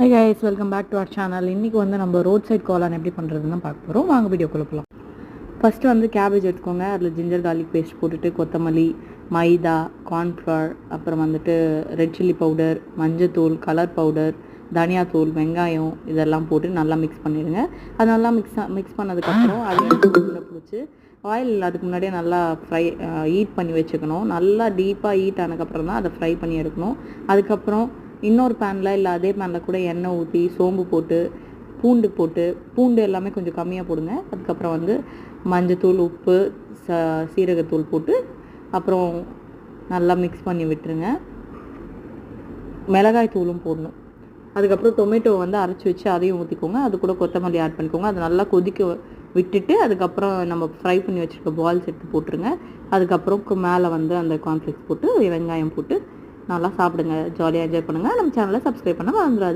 High guys, welcome back to our channel. இன்றைக்கி வந்து நம்ம ரோட் சைட் காளான் எப்படி பண்ணுறதுன்னு பார்க்க போகிறோம். வாங்க வீடியோக்குள்ள போகலாம். ஃபஸ்ட்டு வந்து கேபேஜ் எடுத்துக்கோங்க. அதில் ஜிஞ்சர் கார்லிக் பேஸ்ட் போட்டுட்டு கொத்தமல்லி, மைதா, கார்ன்ஃப்ளவர், அப்புறம் வந்துட்டு ரெட் சில்லி பவுடர், மஞ்சத்தூள், கலர் பவுடர், தனியாத்தூள், வெங்காயம் இதெல்லாம் போட்டு நல்லா மிக்ஸ் பண்ணிடுங்க. அது நல்லா மிக்ஸ் பண்ணதுக்கப்புறம் அதை எடுத்து பிடிச்சி ஆயில் அதுக்கு முன்னாடியே நல்லா ஹீட் பண்ணி வச்சுக்கணும். நல்லா டீப்பாக ஹீட் ஆனதுக்கப்புறம் தான் அதை ஃப்ரை பண்ணி எடுக்கணும். அதுக்கப்புறம் இன்னொரு பேனில் இல்லை அதே பேனில் கூட எண்ணெய் ஊற்றி சோம்பு போட்டு பூண்டு எல்லாமே கொஞ்சம் கம்மியாக போடுங்க. அதுக்கப்புறம் வந்து மஞ்சத்தூள், உப்பு, சீரகத்தூள் போட்டு அப்புறம் நல்லா மிக்ஸ் பண்ணி விட்டுருங்க. மிளகாய் தூளும் போடணும். அதுக்கப்புறம் டொமேட்டோ வந்து அரைச்சி வச்சு அதையும் ஊற்றிக்கோங்க. அது கூட கொத்தமல்லி ஆட் பண்ணிக்கோங்க. அது நல்லா கொதிக்க விட்டுட்டு அதுக்கப்புறம் நம்ம ஃப்ரை பண்ணி வச்சுருக்க பால்ஸ் எடுத்து போட்டுருங்க. அதுக்கப்புறம் மேலே வந்து அந்த கார்ன்ஃப்ளேக்ஸ் போட்டு வெங்காயம் போட்டு நல்லா சாப்பிடுங்க. ஜாலியாக என்ஜாய் பண்ணுங்கள். நம்ம சேனலை சப்ஸ்கிரைப் பண்ண மறந்துடாதீங்க.